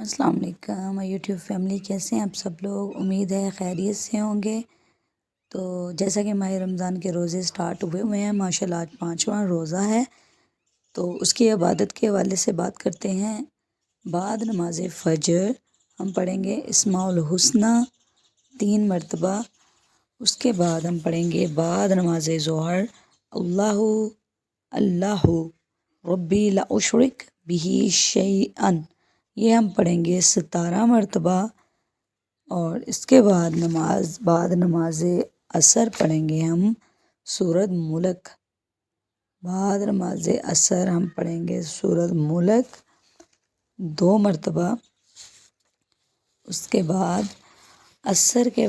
السلام علیکم YouTube family, کیسے ہیں آپ سب لوگ؟ امید ہے خیریت سے ہوں گے۔ تو جیسا کہ ماہ رمضان کے روزے سٹارٹ ہوئے ہیں، ماشاءاللہ آج 5واں روزہ ہے، تو اس کی عبادت کے حوالے سے بات کرتے ہیں۔ بعد نماز فجر ہم پڑھیں گے اسماء الحسنی 3 مرتبہ۔ اس کے بعد ہم پڑھیں گے بعد نماز ظہر اللہ اللہ ربی لا اشرک بہ شیئا، یہ ہم پڑھیں گے 17 مرتبہ۔ اور اس کے بعد نماز عصر پڑھیں گے ہم سورۃ ملک۔ بعد نماز عصر ہم پڑھیں گے سورۃ ملک 2 مرتبہ۔ اس کے بعد عصر کے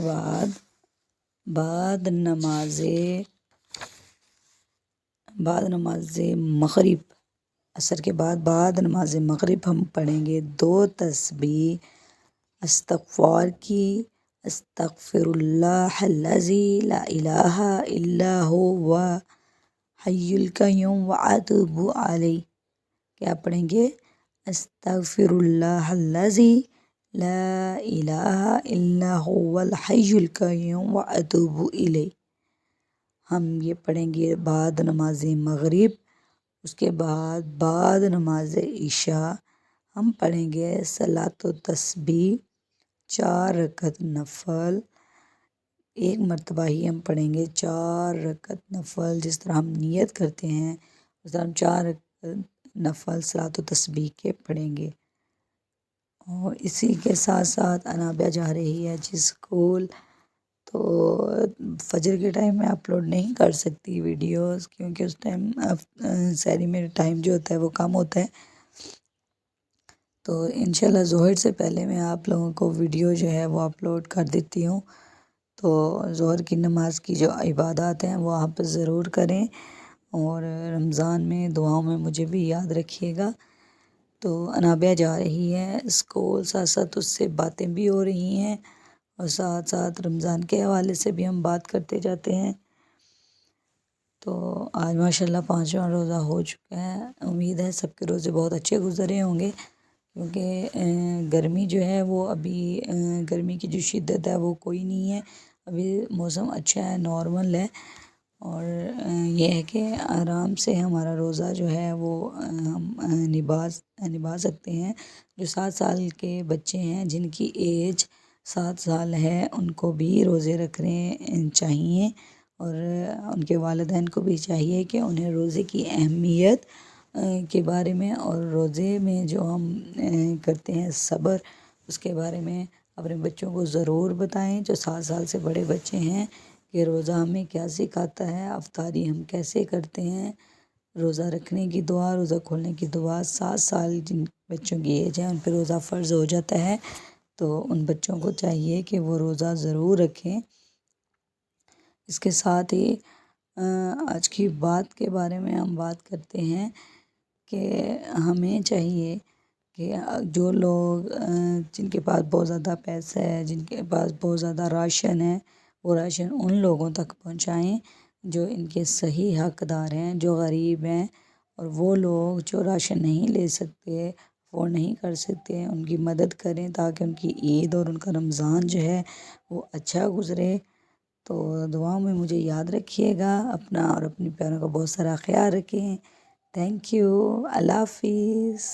بعد نماز مغرب، عصر کے بعد نماز مغرب ہم پڑھیں گے 2 تسبیح استغفار کی، استغفر اللہ الذی لا الہ الا هو حی القیوم واتوب الیہ۔ کیا پڑھیں گے؟ استغفر اللہ الذی لا الہ الا هو الحی القیوم واتوب الیہ، ہم یہ پڑھیں گے بعد نماز مغرب۔ اس کے بعد نماز عشاء ہم پڑھیں گے صلاۃ و تسبیح 4 رکعت نفل، 1 مرتبہ ہی ہم پڑھیں گے 4 رکعت نفل، جس طرح ہم نیت کرتے ہیں اس طرح ہم 4 رکعت نفل صلاۃ و تسبیح کے پڑھیں گے۔ اور اسی کے ساتھ ساتھ انابیہ جا رہی ہے اسکول، تو فجر کے ٹائم میں اپلوڈ نہیں کر سکتی ویڈیوز، کیونکہ اس ٹائم سحری میں ٹائم جو ہوتا ہے وہ کم ہوتا ہے۔ تو انشاءاللہ ظہر سے پہلے میں آپ لوگوں کو ویڈیو جو ہے وہ اپلوڈ کر دیتی ہوں۔ تو ظہر کی نماز کی جو عبادات ہیں وہ آپ ضرور کریں، اور رمضان میں دعاؤں میں مجھے بھی یاد رکھیے گا۔ تو انابیہ جا رہی ہے اسکول، ساتھ ساتھ اس سے باتیں بھی ہو رہی ہیں، اور ساتھ ساتھ رمضان کے حوالے سے بھی ہم بات کرتے جاتے ہیں۔ تو آج ماشاءاللہ 5واں روزہ ہو چکا ہے، امید ہے سب کے روزے بہت اچھے گزرے ہوں گے، کیونکہ گرمی جو ہے وہ ابھی گرمی کی جو شدت ہے وہ کوئی نہیں ہے، ابھی موسم اچھا ہے، نارمل ہے، اور یہ ہے کہ آرام سے ہمارا روزہ جو ہے وہ ہم نبھا سکتے ہیں۔ جو 7 سال کے بچے ہیں، جن کی ایج 7 سال ہے، ان کو بھی روزے رکھنے چاہیے، اور ان کے والدین کو بھی چاہیے کہ انہیں روزے کی اہمیت کے بارے میں، اور روزے میں جو ہم کرتے ہیں صبر، اس کے بارے میں اپنے بچوں کو ضرور بتائیں، جو 7 سال سے بڑے بچے ہیں، کہ روزہ ہمیں کیا سکھاتا ہے، افطاری ہم کیسے کرتے ہیں، روزہ رکھنے کی دعا، روزہ کھولنے کی دعا۔ 7 سال جن بچوں کی ایج ہے ان پہ روزہ فرض ہو جاتا ہے، تو ان بچوں کو چاہیے کہ وہ روزہ ضرور رکھیں۔ اس کے ساتھ ہی آج کی بات کے بارے میں ہم بات کرتے ہیں کہ ہمیں چاہیے کہ جو لوگ جن کے پاس بہت زیادہ پیسہ ہے، جن کے پاس بہت زیادہ راشن ہے، وہ راشن ان لوگوں تک پہنچائیں جو ان کے صحیح حقدار ہیں، جو غریب ہیں، اور وہ لوگ جو راشن نہیں لے سکتے، افورڈ نہیں کر سکتے، ان کی مدد کریں، تاکہ ان کی عید اور ان کا رمضان جو ہے وہ اچھا گزرے۔ تو دعاؤں میں مجھے یاد رکھیے گا، اپنا اور اپنی پیاروں کا بہت سارا خیال رکھیں۔ تھینک یو، اللہ حافظ۔